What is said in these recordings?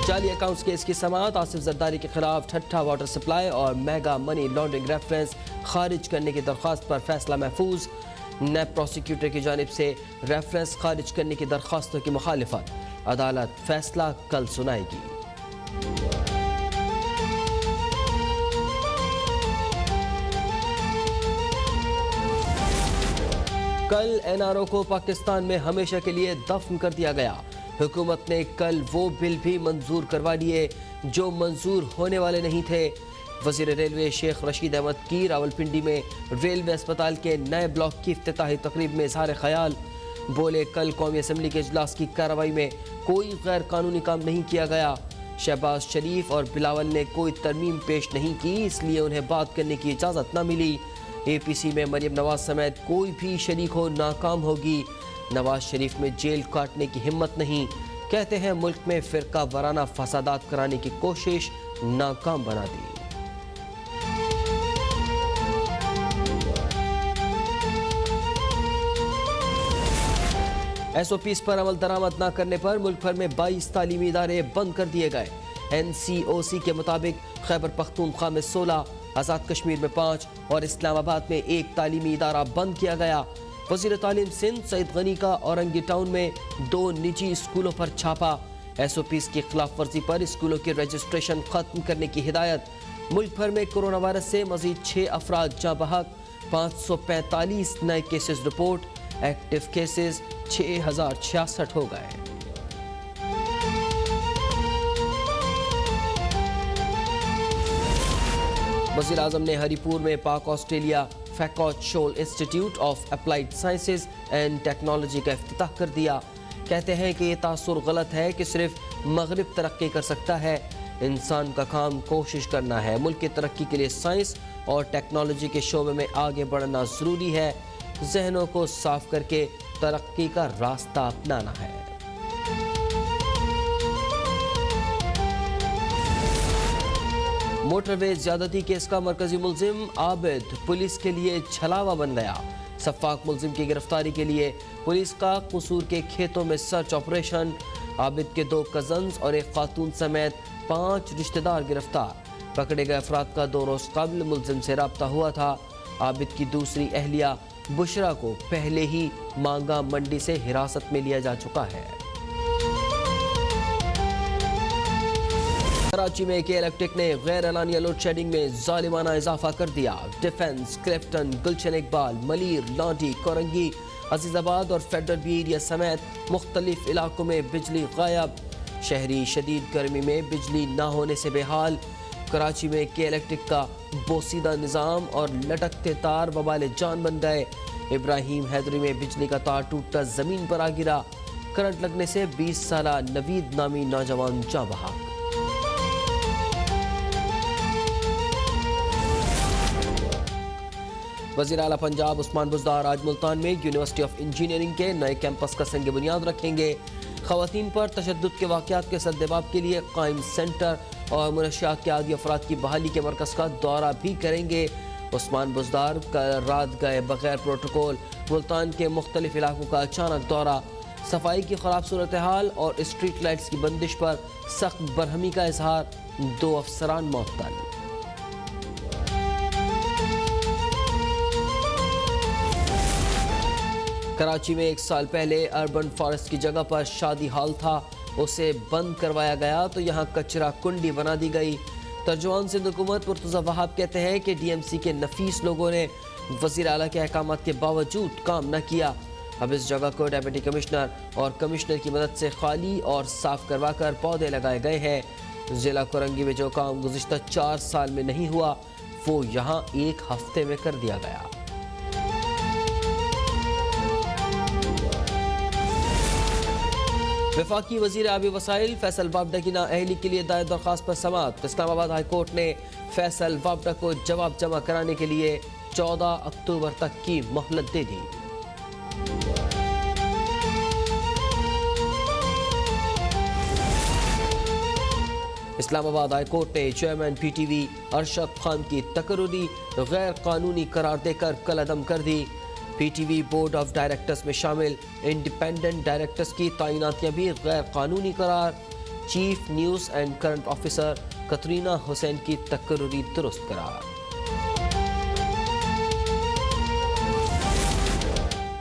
जाली accounts case की समाअत। आसिफ जरदारी के खिलाफ ठट्ठा वाटर सप्लाई और मेगा मनी लॉन्ड्रिंग रेफरेंस खारिज करने की दरख्वास्त पर फैसला महफूज। नैब प्रोसिक्यूटर की जानिब से रेफरेंस खारिज करने की दरख्वास्तों की मुखालिफत। अदालत फैसला कल सुनाएगी। कल एनआरओ को पाकिस्तान में हमेशा के लिए दफन कर दिया गया। हुकूमत ने कल वो बिल भी मंजूर करवा लिए जो मंजूर होने वाले नहीं थे। वजीर रेलवे शेख रशीद अहमद की रावलपिंडी में रेलवे अस्पताल के नए ब्लॉक की इफ्तिताही तकरीब में इजहार ख्याल। बोले, कल कौमी असम्बली के इजलास की कार्रवाई में कोई गैर कानूनी काम नहीं किया गया। शहबाज शरीफ और बिलावल ने कोई तरमीम पेश नहीं की, इसलिए उन्हें बात करने की इजाज़त न मिली। APC में मरियम नवाज समेत कोई भी शरीक हो नाकाम होगी। नवाज शरीफ में जेल काटने की हिम्मत नहीं। कहते हैं मुल्क में फिरका वाराना फसादात कराने की कोशिश नाकाम बना दी। SOPs पर अमल दरामद न करने पर मुल्क भर में 22 तालीमी इदारे बंद कर दिए गए। NCOC के मुताबिक खैबर पख्तूनख्वा में 16, आज़ाद कश्मीर में 5 और इस्लामाबाद में 1 तालीमी इदारा बंद किया गया। वज़ीर तालीम सिंध सईद गनी का औरंगी टाउन में 2 निजी स्कूलों पर छापा। SOPs की खिलाफ वर्जी पर स्कूलों की रजिस्ट्रेशन खत्म करने की हिदायत। मुल्क भर में कोरोना वायरस से मजीद 6 अफराद जाँ बहक। 545 नए केसेस रिपोर्ट। एक्टिव केसेस 6066 हो गए। वज़ीर आज़म ने हरिपुर में पाक ऑस्ट्रेलिया फैकॉट शोल institute of applied sciences and technology का इफ्तिताह कर दिया। कहते हैं कि ये तासुर गलत है कि सिर्फ मगरिब तरक्की कर सकता है। इंसान का काम कोशिश करना है। मुल्क की तरक्की के लिए साइंस और टेक्नोलॉजी के शोबे में आगे बढ़ना ज़रूरी है। जहनों को साफ करके तरक्की का रास्ता अपनाना है। मोटरवे ज्यादती केस का मरकजी मुलजिम आबिद पुलिस के लिए छलावा बन गया। सफाक मुलजिम की गिरफ्तारी के लिए पुलिस का कसूर के खेतों में सर्च ऑपरेशन। आबिद के 2 कजन्स और एक खातून समेत 5 रिश्तेदार गिरफ्तार। पकड़े गए अफराद का 2 रोज कबल मुलजिम से रब्ता हुआ था। आबिद की दूसरी अहलिया बुशरा को पहले ही मांगा मंडी से हिरासत में लिया जा चुका है। कराची में के इलेक्ट्रिक ने गैर एलानिया लोड शेडिंग में जालिमाना इजाफा कर दिया। डिफेंस, क्लिफ्टन, गुलशन इकबाल, मलीर, लाडी, कोरंगी, अजीजाबाद और फेडरल एरिया समेत मुख्तलिफ इलाकों में बिजली गायब। शहरी शदीद गर्मी में बिजली न होने से बेहाल। कराची में के इलेक्ट्रिक का बोसीदा निज़ाम और लटकते तार वबाल जान बन गए। इब्राहिम हैदरी में बिजली का तार टूटकर जमीन पर आ गिरा। करंट लगने से 20 साला नवीद नामी नौजवान जाँ बहक। वज़ीर आला पंजाब उस्मान बुज़दार आज मुल्तान में यूनिवर्सिटी ऑफ इंजीनियरिंग के नए कैंपस का संग बुनियाद रखेंगे। ख़वातीन पर तशद्दुद के वाक़यात के सद्देबाब के लिए कायम सेंटर और मुनशियात के आदि अफराद की बहाली के मरकज़ का दौरा भी करेंगे। उस्मान बुज़दार कल रात गए बगैर प्रोटोकॉल मुल्तान के मुख्तलिफ इलाकों का अचानक दौरा। सफाई की ख़राब सूरत हाल और स्ट्रीट लाइट्स की बंदिश पर सख्त बरहमी का इजहार। 2 अफसरान मुअत्तल। कराची में 1 साल पहले अर्बन फॉरेस्ट की जगह पर शादी हॉल था, उसे बंद करवाया गया तो यहाँ कचरा कुंडी बना दी गई। तर्जुमान सिंध हुकूमत मुर्तज़ा वहाब कहते हैं कि DMC के नफीस लोगों ने वज़ीर आला के अहकामात के बावजूद काम न किया। अब इस जगह को डेप्यूटी कमिश्नर और कमिश्नर की मदद से खाली और साफ करवा कर पौधे लगाए गए हैं। जिला कोरंगी में जो काम गुज़िश्ता 4 साल में नहीं हुआ वो यहाँ 1 हफ्ते में कर दिया गया। वफाकी वज़ीर आबी वसाइल फैसल वापडा की नाअहली के लिए दायर दरख्वास्त पर समाअत। इस्लामाबाद हाई कोर्ट ने फैसल वापडा को जवाब जमा कराने के लिए 14 अक्टूबर तक की मोहलत दे दी। इस्लामाबाद हाई कोर्ट ने चेयरमैन PTV अरशद खान की तकर्रुरी गैर कानूनी करार देकर कलअदम कर दी। PTV बोर्ड ऑफ डायरेक्टर्स में शामिल इंडिपेंडेंट डायरेक्टर्स की तैनातियां भी गैर कानूनी करार। Chief news and current officer Katrina Hussain की तकर्री दुरुस्त करार।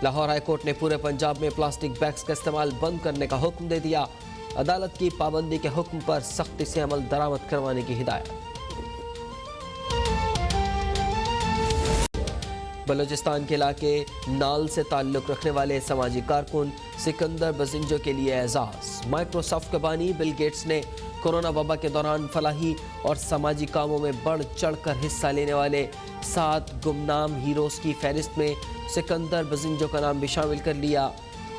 लाहौर हाई कोर्ट ने पूरे पंजाब में प्लास्टिक बैग्स का इस्तेमाल बंद करने का हुक्म दे दिया। अदालत की पाबंदी के हुक्म पर सख्ती से अमल दरामद करवाने की हिदायत। बलूचिस्तान के इलाके नाल से ताल्लुक रखने वाले समाजी कारकुन सिकंदर बजिंजो के लिए एजाज। माइक्रोसॉफ्ट के बानी बिल गेट्स ने कोरोना वबा के दौरान फलाही और समाजी कामों में बढ़ चढ़कर हिस्सा लेने वाले 7 गुमनाम हीरोज की फहरिस्त में सिकंदर बजिंजो का नाम भी शामिल कर लिया।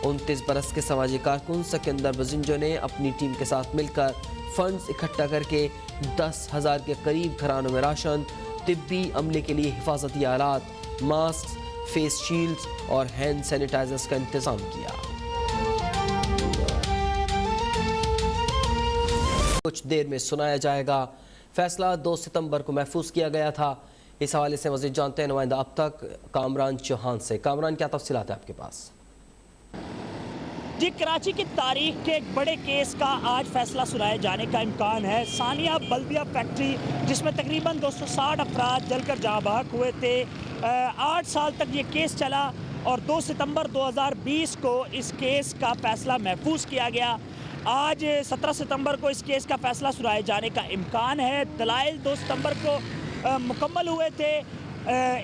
29 बरस के समाजी कारकुन सिकंदर बजिंजो ने अपनी टीम के साथ मिलकर फंड्स इकट्ठा करके 10,000 के करीब घरानों में राशन, तिब्बी अमले के लिए हिफाजती आलात, मास्क, फेस शील्ड्स और हैंड सैनिटाइजर्स का इंतजाम किया। कुछ देर में सुनाया जाएगा। फैसला 2 सितंबर को महफूज किया गया था। इस हवाले से मज़ीद जानते हैं नुमाइंदा अब तक कामरान चौहान से। कामरान, क्या तफसीलात है आपके पास? जी, कराची की तारीख के एक बड़े केस का आज फैसला सुनाए जाने का इम्कान है। सानिया बल्दिया फैक्ट्री, जिसमें तकरीबन 260 अफराद जलकर जहाँ बहक हुए थे, 8 साल तक ये केस चला और 2 सितंबर 2020 को इस केस का फैसला महफूज किया गया। आज 17 सितंबर को इस केस का फैसला सुनाए जाने का इम्कान है। दलाइल 2 सितंबर को मुकम्मल हुए थे।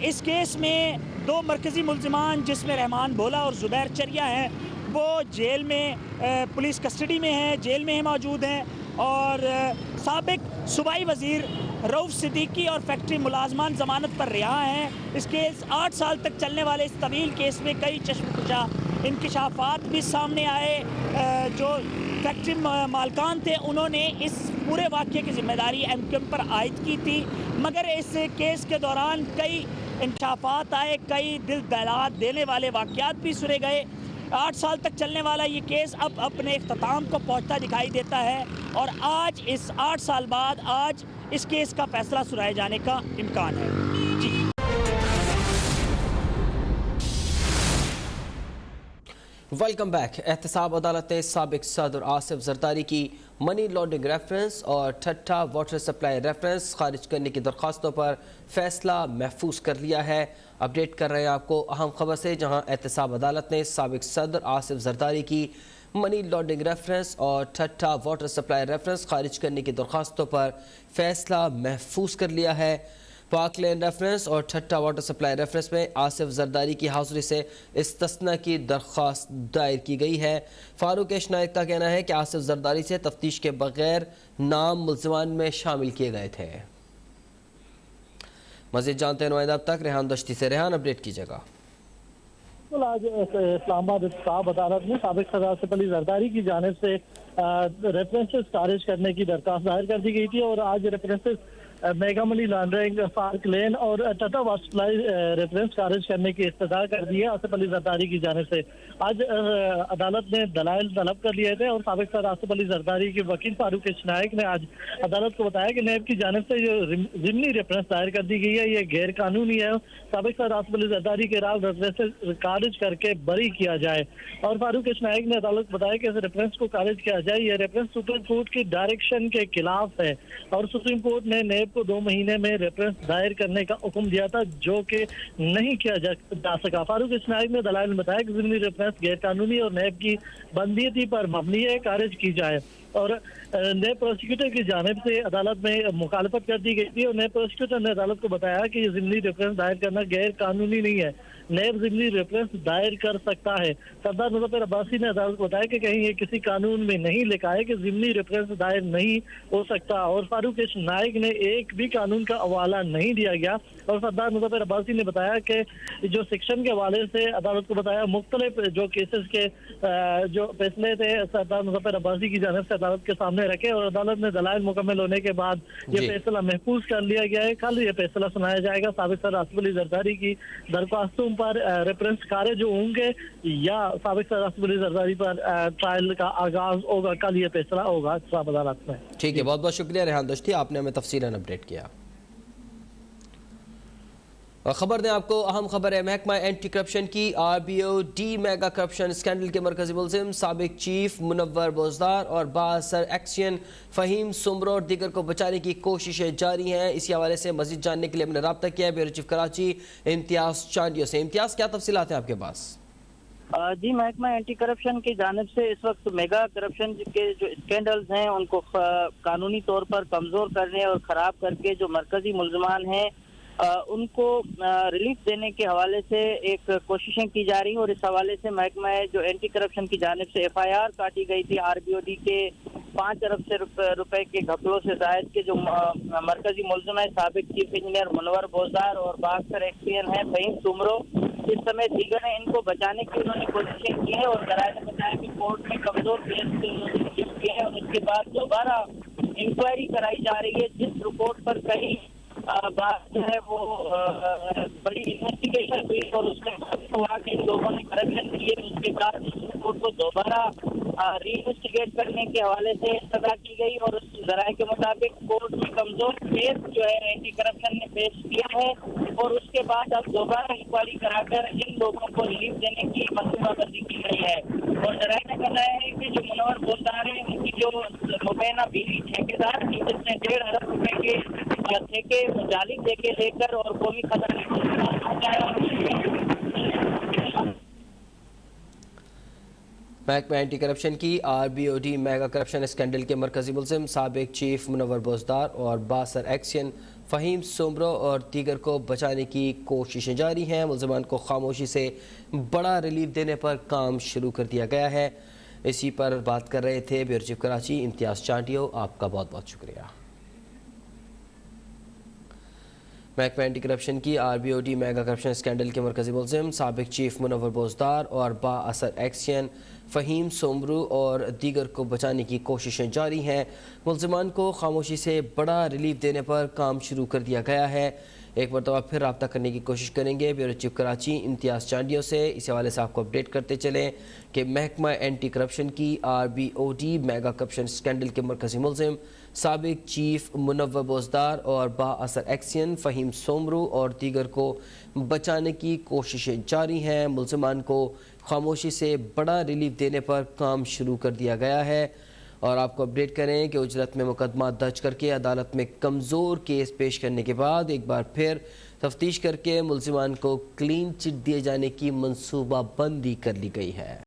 इस केस में 2 मरकज़ी मुल्ज़िमान, जिसमें रहमान भोला और ज़ुबैर चरिया हैं, वो जेल में पुलिस कस्टडी में हैं, जेल में मौजूद हैं। और साबिक सूबाई वज़ीर रऊफ़ सिद्दीकी और फैक्ट्री मुलाजमान ज़मानत पर रिहा हैं। इस केस 8 साल तक चलने वाले इस तवील केस में कई चश्मकुशा इंकिशाफात भी सामने आए। जो फैक्ट्री मालकान थे, उन्होंने इस पूरे वाक़ये की ज़िम्मेदारी एमक्यूएम पर आयद की थी, मगर इस केस के दौरान कई इंकिशाफात आए, कई दिल दहला देने वाले वाक़यात भी सुने गए। 8 साल तक चलने वाला ये केस अब अपने इख्तिताम को पहुंचता दिखाई देता है और आज इस 8 साल बाद आज इस केस का फैसला सुनाए जाने का इम्कान है। जी, वेलकम बैक। एहतसाब अदालत ने साबिक सदर आसिफ जरदारी की मनी लॉन्ड्रिंग रेफरेंस और ठट्ठा वाटर सप्लाई रेफरेंस खारिज करने की दरख्वास्तों पर फैसला महफूज कर लिया है। अपडेट कर रहे हैं आपको अहम खबर से, जहां एहतसाब अदालत ने साबिक सदर आसिफ जरदारी की मनी लॉन्ड्रिंग रेफरेंस और ठट्ठा वाटर सप्लाई रेफरेंस खारिज करने की दरख्वास्तों पर फैसला महफूज कर लिया है। पाक लेन रेफरेंस और ठट्ठा वाटर सप्लाई रेफरेंस में आसिफ जरदारी की हाज़िरी से इस्तिस्ना की दरख्वास्त दायर की गई है। फारूक नायक का कहना है कि आसिफ जरदारी से तफ्तीश के बगैर नाम मुल्ज़िमान में शामिल किए गए थे। मज़ीद जानते हैं नुमाइंदा अब तक रेहान दश्ती से। रेहान, अपडेट कीजिएगा। आज इस्लामाबाद एहतसाब अदालत ने साबिक सदर आसिफ अली जरदारी की जानिब से रेफरेंसेस खारिज करने की दरख्वास्त दायर कर दी गई थी और आज references mega money laundering, Park Lane और टाटा वाटर सप्लाई रेफरेंस खारिज करने की इस्तदा कर दी है आसिफ अली जरदारी की जानिब से। आज अदालत ने दलाइल तलब कर लिए थे और साबिक सदर आसिफ अली जरदारी के वकील फारूक नायक ने आज अदालत को बताया कि नैब की जानिब से जो ज़िमनी रेफरेंस दायर कर दी गई है, ये गैर कानूनी है। साबिक सदर आसिफ अली जरदारी के राव रेफरेंस खारिज करके बरी किया जाए। और फारूक नायक ने अदालत को बताया कि इस रेफरेंस को खारिज किया जाए। ये रेफरेंस सुप्रीम कोर्ट की डायरेक्शन के खिलाफ है और सुप्रीम कोर्ट ने नैब को 2 महीने में रेफरेंस दायर करने का हुक्म दिया था, जो कि नहीं किया जा सका। फारूक नायक ने दलाइल में बताया कि ज़िमनी रेफरेंस गैर कानूनी और नैब की बंदियती पर मबनी है, खारिज की जाए। और नैब प्रोसिक्यूटर की जानिब से अदालत में मुखालफत कर दी गई थी और नैब प्रोसिक्यूटर ने अदालत को बताया कि ये ज़िमनी रेफरेंस दायर करना गैर कानूनी नहीं है, नैब ज़िमनी रेफरेंस दायर कर सकता है। सरदार मुजफ्फर अब्बासी ने अदालत को बताया कि कहीं ये किसी कानून में नहीं लिखा है कि ज़िमनी रेफरेंस दायर नहीं हो सकता और फारूक नायक ने एक भी कानून का हवाला नहीं दिया गया। और सरदार मुजफ्फर अब्बासी ने बताया कि जो सेक्शन के हवाले से अदालत को बताया, मुख्तलिफ जो केसेस के जो फैसले थे सरदार मुजफ्फर अब्बासी की जानिब से अदालत के सामने रखे और अदालत ने दलाइल मुकम्मल होने के बाद ये फैसला महफूज कर लिया गया है। कल ये फैसला सुनाया जाएगा। साबिक सदर आसिफ अली जरदारी की दरख्वास्तों पर रेफरेंस खारिज होंगे या साबिक सदर आसिफ अली जरदारी पर ट्रायल का आगाज होगा। कल ये फैसला होगा अदालत में। ठीक है, बहुत बहुत शुक्रिया रेहान दश्ती, आपने हमें तफसीलन अपडेट किया। और खबर दें आपको, अहम खबर है महकमा एंटी करप्शन की। RBOD मेगा करप्शन स्कैंडल के मरकजी मुलजिम साबिक चीफ मुनव्वर बोजदार और बाअसर एक्शन फ़हीम सुमरो और दीगर को बचाने की कोशिशें जारी हैं। इसी हवाले से मजीद जानने के लिए हमने रब्ता किया है ब्यूरो चीफ कराची इम्तियाज चांडियो से। इम्तियाज, क्या तफसीलात हैं आपके पास? जी, महकमा एंटी करप्शन की जानिब से इस वक्त मेगा करप्शन के जो स्कैंडल्स हैं उनको कानूनी तौर पर कमज़ोर करने और ख़राब करके जो मरकजी मुलजमान हैं उनको रिलीफ देने के हवाले से एक कोशिशें की जा रही हैं। और इस हवाले से महकमा जो एंटी करप्शन की जानिब से FIR काटी गई थी RBOD के 5 अरब से रुपए के घपलों से जायद के जो मरकजी मुलजिम है साबिक चीफ इंजीनियर मुनव्वर बोजदार और बाअसर एक्शन है फ़हीम सुमरो, इस समय दीगर हैं, इनको बचाने की उन्होंने कोशिशें की है। और जराये ने बताया कि कोर्ट में कमजोर केस किए हैं और उसके बाद दोबारा इंक्वायरी कराई जा रही है, जिस रिपोर्ट पर कई बात जो है वो बड़ी इन्वेस्टिगेशन हुई और उसमें हुआ कि इन लोगों ने करप्शन किए। उसके बाद उस रिपोर्ट को दोबारा रीइन्वेस्टिगेट करने के हवाले से सजा की गई और उस जराये के मुताबिक कोर्ट में कमजोर केस जो है एंटी करप्शन ने पेश किया है और उसके बाद अब दोबारा इंक्वायरी कराकर इन लोगों को रिलीफ देने की मंसूबाबंदी की गई है। और जराये ने बताया है कि जो मुनव्वर बोजदार है उनकी जो मुबैना बीवी ठेकेदार थी, जिसने 1.5 अरब रुपए के ठेके जाली ठेके लेकर और कौमी खजाने को महकमा एंटी करप्शन की RBOD मेगा करप्शन स्कैंडल के मरकजी मुलजिम साबिक चीफ मुनव्वर बोजदार और बाअसर एक्शन फ़हीम सुमरो और दीगर को बचाने की कोशिशें जारी हैं। मुलजमान को खामोशी से बड़ा रिलीफ देने पर काम शुरू कर दिया गया है। इसी पर बात कर रहे थे ब्यूरो चीफ कराची इम्तियाज चांडियो। आपका बहुत बहुत शुक्रिया। महकमा एंटी करप्शन की RBOD मेगा करप्शन स्कैंडल के मरकजी मुलजिम साबिक चीफ मुनव्वर बोजदार और बाअसर एक्शन फ़हीम सुमरो और दीगर को बचाने की कोशिशें जारी हैं। मुलजमान को खामोशी से बड़ा रिलीफ देने पर काम शुरू कर दिया गया है। एक मरतबा फिर रब्ता करने की कोशिश करेंगे ब्यूरो चीफ कराची इम्तियाज चांडियो से। इस हवाले से आपको अपडेट करते चलें कि महकमा एंटी करप्शन की RBOD मेगा करप्शन स्कैंडल के मरकजी मुलजिम साबिक चीफ मुनव्वर बोजदार और बाअसर एक्शन फ़हीम सुमरो और दीगर को बचाने की कोशिशें जारी हैं। मुलजमान को खामोशी से बड़ा रिलीफ देने पर काम शुरू कर दिया गया है। और आपको अपडेट करें कि उजरत में मुकदमा दर्ज करके अदालत में कमज़ोर केस पेश करने के बाद एक बार फिर तफ्तीश करके मुलजिमान को क्लीन चिट दिए जाने की मनसूबाबंदी कर ली गई है।